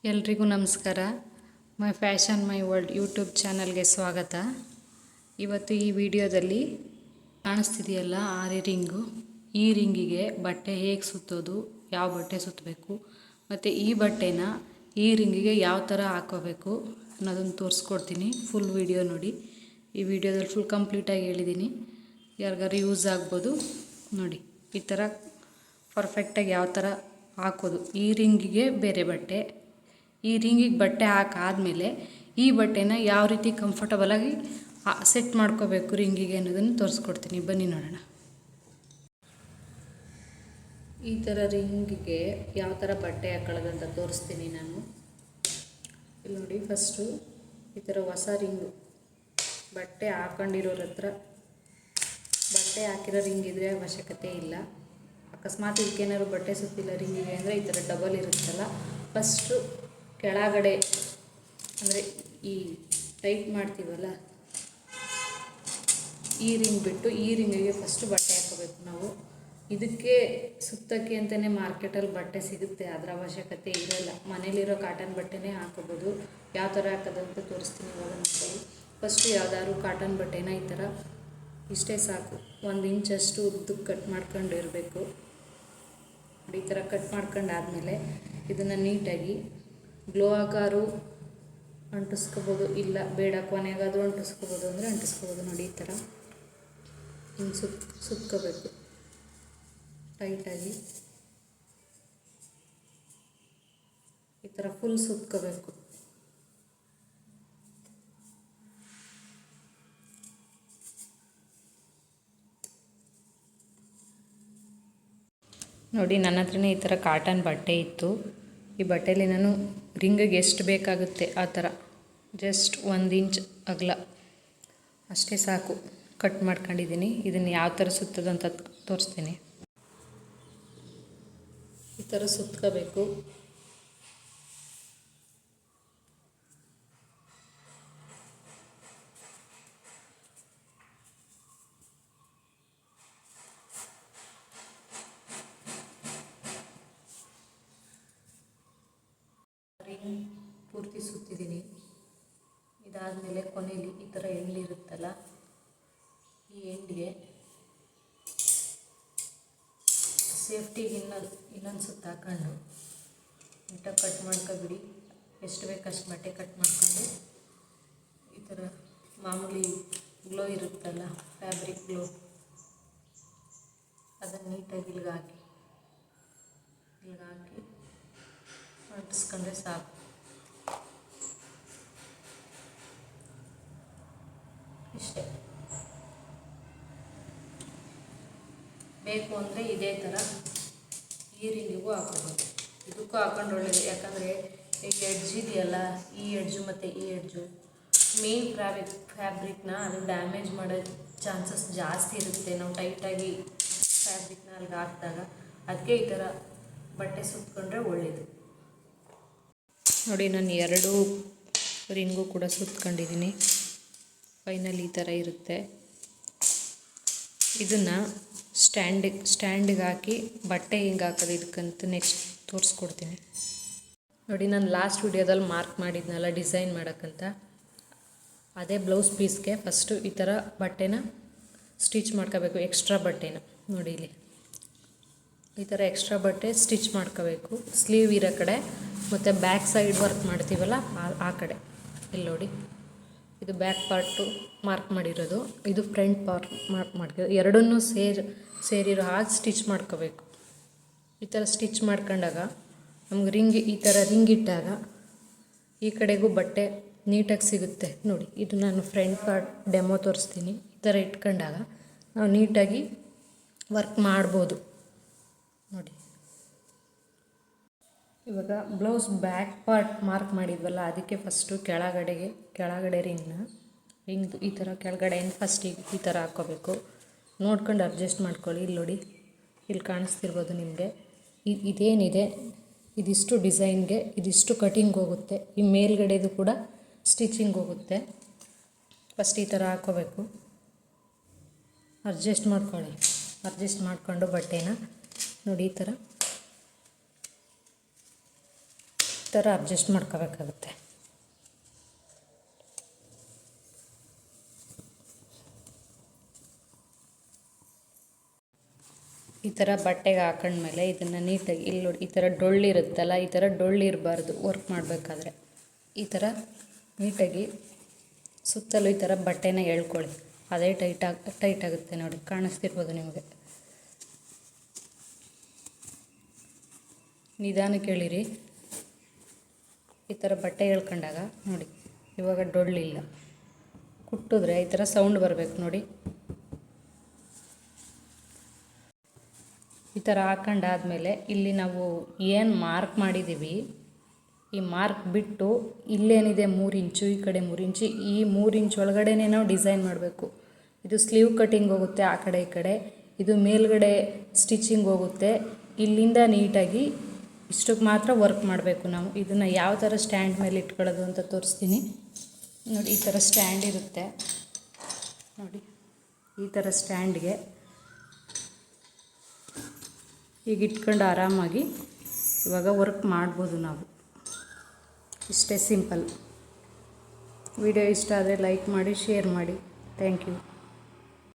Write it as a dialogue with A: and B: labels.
A: ಎಲ್ರಿಗೂ ನಮಸ್ಕಾರ. ಮೈ fashion my world YouTube ಚಾನಲ್ಗೆ ಸ್ವಾಗತ. ಇವತ್ತು ಈ ವಿಡಿಯೋದಲ್ಲಿ ಕಾಣಿಸ್ತಿದೆಯಲ್ಲ ಆರಿ ರಿಂಗು, ಈ ರಿಂಗಿಗೆ ಬಟ್ಟೆ ಹೇಗೆ ಸುತ್ತೋದು, ಯಾವ ಬಟ್ಟೆ ಸುತ್ತಬೇಕು ಮತ್ತು ಈ ಬಟ್ಟೆನ ಈ ರಿಂಗಿಗೆ ಯಾವ ಥರ ಹಾಕೋಬೇಕು ಅನ್ನೋದನ್ನು ತೋರಿಸ್ಕೊಡ್ತೀನಿ. ಫುಲ್ ವಿಡಿಯೋ ನೋಡಿ. ಈ ವಿಡಿಯೋದಲ್ಲಿ ಫುಲ್ ಕಂಪ್ಲೀಟಾಗಿ ಹೇಳಿದ್ದೀನಿ, ಯಾರಿಗಾರು ಯೂಸ್ ಆಗ್ಬೋದು ನೋಡಿ. ಈ ಥರ ಪರ್ಫೆಕ್ಟಾಗಿ ಯಾವ ಥರ ಹಾಕೋದು, ಈ ರಿಂಗಿಗೆ ಬೇರೆ ಬಟ್ಟೆ, ಈ ರಿಂಗಿಗೆ ಬಟ್ಟೆ ಹಾಕಾದ್ಮೇಲೆ ಈ ಬಟ್ಟೆನ ಯಾವ ರೀತಿ ಕಂಫರ್ಟಬಲಾಗಿ ಸೆಟ್ ಮಾಡ್ಕೋಬೇಕು ರಿಂಗಿಗೆ ಅನ್ನೋದನ್ನು ತೋರಿಸ್ಕೊಡ್ತೀನಿ. ಬನ್ನಿ ನೋಡೋಣ. ಈ ಥರ ರಿಂಗಿಗೆ ಯಾವ ಥರ ಬಟ್ಟೆ ಹಾಕೊಳ್ಳೋದಂತ ತೋರಿಸ್ತೀನಿ ನಾನು. ಇಲ್ಲಿ ನೋಡಿ, ಫಸ್ಟು ಈ ಥರ ಹೊಸ ರಿಂಗು ಬಟ್ಟೆ ಹಾಕೊಂಡಿರೋರ ಹತ್ರ ಬಟ್ಟೆ ಹಾಕಿರೋ ರಿಂಗ್ ಇದ್ದರೆ ಅವಶ್ಯಕತೆ ಇಲ್ಲ. ಅಕಸ್ಮಾತ್ ಇದಕ್ಕೇನಾದ್ರು ಬಟ್ಟೆ ಸುತ್ತಿಲ್ಲ ರಿಂಗಿಗೆ ಅಂದರೆ ಈ ಥರ ಡಬಲ್ ಇರುತ್ತಲ್ಲ, ಫಸ್ಟು ಕೆಳಗಡೆ ಅಂದರೆ ಈ ಟೈಟ್ ಮಾಡ್ತೀವಲ್ಲ ಈ ರಿಂಗ್ ಬಿಟ್ಟು ಈ ರಿಂಗಿಗೆ ಫಸ್ಟು ಬಟ್ಟೆ ಹಾಕೋಬೇಕು ನಾವು. ಇದಕ್ಕೆ ಸುತ್ತಕ್ಕೆ ಅಂತಲೇ ಮಾರ್ಕೆಟಲ್ಲಿ ಬಟ್ಟೆ ಸಿಗುತ್ತೆ, ಅದರ ಅವಶ್ಯಕತೆ ಇರೋಲ್ಲ. ಮನೇಲಿರೋ ಕಾಟನ್ ಬಟ್ಟೆನೇ ಹಾಕೋಬೋದು. ಯಾವ ಥರ ಹಾಕೋದಂತ ತೋರಿಸ್ತೀನಿ ಇವಾಗ ನೋಡಿ. ಫಸ್ಟು ಯಾವುದಾದ್ರು ಕಾಟನ್ ಬಟ್ಟೆನ ಈ ಥರ ಇಷ್ಟೇ ಸಾಕು, 1 ಇಂಚಷ್ಟು ಉದ್ದಕ್ಕೆ ಕಟ್ ಮಾಡ್ಕೊಂಡಿರಬೇಕು. ಈ ಥರ ಕಟ್ ಮಾಡ್ಕೊಂಡಾದ್ಮೇಲೆ ಇದನ್ನು ನೀಟಾಗಿ ಗ್ಲೋ ಆಗಾರು ಅಂಟಿಸ್ಕೋಬೋದು, ಇಲ್ಲ ಬೇಡ ಕೊನೆಗಾದರೂ ಅಂಟಿಸ್ಕೋಬೋದು ಅಂದರೆ ಅಂಟಿಸ್ಕೋಬೋದು. ನೋಡಿ, ಈ ಥರ ಹಿಂಗೆ ಸುತ್ಕೋಬೇಕು ಟೈಟಾಗಿ. ಈ ಥರ ಫುಲ್ ಸುತ್ಕೋಬೇಕು. ನೋಡಿ, ನನ್ನ ಹತ್ರನೇ ಈ ಥರ ಕಾಟನ್ ಬಟ್ಟೆ ಇತ್ತು. ಈ ಬಟ್ಟೆಯಲ್ಲಿ ನಾನು ರಿಂಗಿಗೆ ಎಷ್ಟು ಬೇಕಾಗುತ್ತೆ ಆ ಥರ ಜಸ್ಟ್ 1 ಇಂಚ್ ಅಗಲ ಅಷ್ಟೇ ಸಾಕು ಕಟ್ ಮಾಡ್ಕೊಂಡಿದ್ದೀನಿ. ಇದನ್ನು ಯಾವ ಥರ ಸುತ್ತೋದು ಅಂತ ತೋರಿಸ್ತೀನಿ. ಈ ಥರ ಸುತ್ಕೋಬೇಕು. ರಿಂಗ್ ಪೂರ್ತಿ ಸುತ್ತಿದ್ದೀನಿ. ಇದಾದಮೇಲೆ ಕೊನೆಯಲ್ಲಿ ಈ ಥರ ಎಂಡಿರುತ್ತಲ್ಲ, ಈ ಎಂಡಿಗೆ ಸೇಫ್ಟಿಗೆ ಇನ್ನೊಂದು ಸುತ್ತ ಹಾಕೊಂಡು ನೀಟಾಗಿ ಕಟ್ ಮಾಡ್ಕೊಬಿಡಿ. ಎಷ್ಟು ಬೇಕು ಅಷ್ಟು ಬಟ್ಟೆ ಕಟ್ ಮಾಡ್ಕೊಂಡು ಈ ಥರ ಮಾಮೂಲಿ ಗ್ಲೋ ಇರುತ್ತಲ್ಲ, ಫ್ಯಾಬ್ರಿಕ್ ಗ್ಲೋ, ಅದನ್ನು ನೀಟಾಗಿ ಇಲ್ಲಿಗೆ ಹಾಕಿ ಅಂಟಿಸ್ಕೊಂಡ್ರೆ ಸಾಕು. ಇಷ್ಟೇ. ಬೇಕು ಅಂದರೆ ಇದೇ ಥರ ಈ ರಿಂಗಿಗೂ ಹಾಕೋಬೋದು, ಇದಕ್ಕೂ ಹಾಕೊಂಡು ಒಳ್ಳೆಯದು. ಯಾಕಂದರೆ ಈ ಎಡ್ಜ್ ಇದೆಯಲ್ಲ, ಈ ಎಡ್ಜು ಮತ್ತು ಈ ಎಡ್ಜು ಮೇನ್ ಫ್ಯಾಬ್ರಿಕ್ನ ಅದು ಡ್ಯಾಮೇಜ್ ಮಾಡೋ ಚಾನ್ಸಸ್ ಜಾಸ್ತಿ ಇರುತ್ತೆ ನಾವು ಟೈಟಾಗಿ ಫ್ಯಾಬ್ರಿಕ್ನ ಅಲ್ಲಿಗೆ ಹಾಕಿದಾಗ. ಅದಕ್ಕೆ ಈ ಥರ ಬಟ್ಟೆ ಸುತ್ತಕೊಂಡ್ರೆ ಒಳ್ಳೆಯದು. ನೋಡಿ, ನಾನು 2 ರಿಂಗು ಕೂಡ ಸುತ್ಕೊಂಡಿದ್ದೀನಿ. ಫೈನಲ್ ಈ ಥರ ಇರುತ್ತೆ. ಇದನ್ನು ಸ್ಟ್ಯಾಂಡಿಗೆ ಹಾಕಿ ಬಟ್ಟೆ ಹಿಂಗೆ ಹಾಕೋದು, ಇದಕ್ಕಂತ ನೆಕ್ಸ್ಟ್ ತೋರಿಸ್ಕೊಡ್ತೀನಿ. ನೋಡಿ, ನಾನು ಲಾಸ್ಟ್ ವಿಡಿಯೋದಲ್ಲಿ ಮಾರ್ಕ್ ಮಾಡಿದ್ನಲ್ಲ ಡಿಸೈನ್ ಮಾಡೋಕ್ಕಂತ, ಅದೇ ಬ್ಲೌಸ್ ಪೀಸ್ಗೆ ಫಸ್ಟು ಈ ಥರ ಬಟ್ಟೆನ ಸ್ಟಿಚ್ ಮಾಡ್ಕೋಬೇಕು. ಎಕ್ಸ್ಟ್ರಾ ಬಟ್ಟೆನ ನೋಡಿ, ಇಲ್ಲಿ ಈ ಥರ ಎಕ್ಸ್ಟ್ರಾ ಬಟ್ಟೆ ಸ್ಟಿಚ್ ಮಾಡ್ಕೋಬೇಕು. ಸ್ಲೀವ್ ಇರೋ ಕಡೆ ಮತ್ತು ಬ್ಯಾಕ್ ಸೈಡ್ ವರ್ಕ್ ಮಾಡ್ತೀವಲ್ಲ ಆ ಕಡೆ. ಇಲ್ಲಿ ನೋಡಿ, ಇದು ಬ್ಯಾಕ್ ಪಾರ್ಟು ಮಾರ್ಕ್ ಮಾಡಿರೋದು, ಇದು ಫ್ರಂಟ್ ಪಾರ್ಟ್ ಮಾರ್ಕ್ ಮಾಡ್ಕೋದು. ಎರಡನ್ನೂ ಸೇರಿರೋ ಹಾಗೆ ಸ್ಟಿಚ್ ಮಾಡ್ಕೋಬೇಕು. ಈ ಥರ ಸ್ಟಿಚ್ ಮಾಡ್ಕೊಂಡಾಗ ನಮ್ಗೆ ಈ ಥರ ರಿಂಗ್ ಇಟ್ಟಾಗ ಈ ಕಡೆಗೂ ಬಟ್ಟೆ ನೀಟಾಗಿ ಸಿಗುತ್ತೆ. ನೋಡಿ, ಇದು ನಾನು ಫ್ರಂಟ್ ಪಾರ್ಟ್ ಡೆಮೋ ತೋರಿಸ್ತೀನಿ. ಈ ಥರ ಇಟ್ಕೊಂಡಾಗ ನಾವು ನೀಟಾಗಿ ವರ್ಕ್ ಮಾಡ್ಬೋದು. ನೋಡಿ, ಇವಾಗ ಬ್ಲೌಸ್ ಬ್ಯಾಕ್ ಪಾರ್ಟ್ ಮಾರ್ಕ್ ಮಾಡಿದ್ವಲ್ಲ, ಅದಕ್ಕೆ ಫಸ್ಟು ಕೆಳಗಡೆ ರಿಂಗ್ದು ಈ ಥರ ಕೆಳಗಡೆಯಿಂದ ಫಸ್ಟಿಗೆ ಈ ಥರ ಹಾಕ್ಕೋಬೇಕು. ನೋಡ್ಕೊಂಡು ಅಡ್ಜಸ್ಟ್ ಮಾಡ್ಕೊಳ್ಳಿ. ಇಲ್ಲಿ ನೋಡಿ, ಇಲ್ಲಿ ಕಾಣಿಸ್ತಿರ್ಬೋದು ನಿಮಗೆ. ಇದೇನಿದೆ ಇದಿಷ್ಟು ಡಿಸೈನ್ಗೆ ಇದಿಷ್ಟು ಕಟಿಂಗ್ ಹೋಗುತ್ತೆ, ಈ ಮೇಲ್ಗಡೆದು ಕೂಡ ಸ್ಟಿಚಿಂಗ್ ಹೋಗುತ್ತೆ. ಫಸ್ಟ್ ಈ ಥರ ಹಾಕ್ಕೋಬೇಕು. ಅಡ್ಜಸ್ಟ್ ಮಾಡ್ಕೊಂಡು ಬಟ್ಟೆನ ನೋಡಿ ಈ ಥರ ಥರ ಅಡ್ಜಸ್ಟ್ ಮಾಡ್ಕೋಬೇಕಾಗುತ್ತೆ. ಈ ಥರ ಬಟ್ಟೆಗೆ ಹಾಕೊಂಡ್ಮೇಲೆ ಇದನ್ನು ನೀಟಾಗಿ ಇಲ್ಲಿ ನೋಡಿ, ಈ ಥರ ಡೊಳ್ಳಿರುತ್ತಲ್ಲ, ಈ ಥರ ಡೊಳ್ಳಿರಬಾರ್ದು ವರ್ಕ್ ಮಾಡಬೇಕಾದ್ರೆ. ಈ ಥರ ನೀಟಾಗಿ ಸುತ್ತಲೂ ಈ ಥರ ಬಟ್ಟೆನ ಎಳ್ಕೊಳ್ಳಿ. ಅದೇ ಟೈಟ್ ಆಗುತ್ತೆ ನೋಡಿ, ಕಾಣಿಸ್ತಿರ್ಬೋದು ನಿಮಗೆ. ನಿಧಾನಕ್ಕೆ ಎಳೀರಿ. ಈ ಥರ ಬಟ್ಟೆ ಎಳ್ಕೊಂಡಾಗ ನೋಡಿ, ಇವಾಗ ಡೊಳ್ಳಿಲ್ಲ. ಕುಟ್ಟಿದ್ರೆ ಈ ಥರ ಸೌಂಡ್ ಬರಬೇಕು ನೋಡಿ. ಈ ಥರ ಹಾಕೊಂಡಾದ್ಮೇಲೆ ಇಲ್ಲಿ ನಾವು ಏನು ಮಾರ್ಕ್ ಮಾಡಿದ್ದೀವಿ, ಈ ಮಾರ್ಕ್ ಬಿಟ್ಟು ಇಲ್ಲೇನಿದೆ 3 ಇಂಚು, ಈ ಕಡೆ 3 ಇಂಚು, ಈ 3 ಇಂಚ್ ಒಳಗಡೆನೇ ನಾವು ಡಿಸೈನ್ ಮಾಡಬೇಕು. ಇದು ಸ್ಲೀವ್ ಕಟ್ಟಿಂಗ್ ಹೋಗುತ್ತೆ ಆ ಕಡೆ ಈ ಕಡೆ, ಇದು ಮೇಲ್ಗಡೆ ಸ್ಟಿಚಿಂಗ್ ಹೋಗುತ್ತೆ. ಇಲ್ಲಿಂದ ನೀಟಾಗಿ ಇಷ್ಟಕ್ಕೆ ಮಾತ್ರ ವರ್ಕ್ ಮಾಡಬೇಕು ನಾವು. ಇದನ್ನು ಯಾವ ಥರ ಸ್ಟ್ಯಾಂಡ್ ಮೇಲೆ ಇಟ್ಕೊಳ್ಳೋದು ಅಂತ ತೋರಿಸ್ತೀನಿ ನೋಡಿ. ಈ ಥರ ಸ್ಟ್ಯಾಂಡ್ ಇರುತ್ತೆ ನೋಡಿ. ಈ ಥರ ಸ್ಟ್ಯಾಂಡ್ಗೆ ಈಗ ಇಟ್ಕೊಂಡು ಆರಾಮಾಗಿ ಇವಾಗ ವರ್ಕ್ ಮಾಡ್ಬೋದು ನಾವು. ಇಷ್ಟೇ ಸಿಂಪಲ್. ವಿಡಿಯೋ ಇಷ್ಟ ಆದರೆ ಲೈಕ್ ಮಾಡಿ, ಶೇರ್ ಮಾಡಿ. Thank you.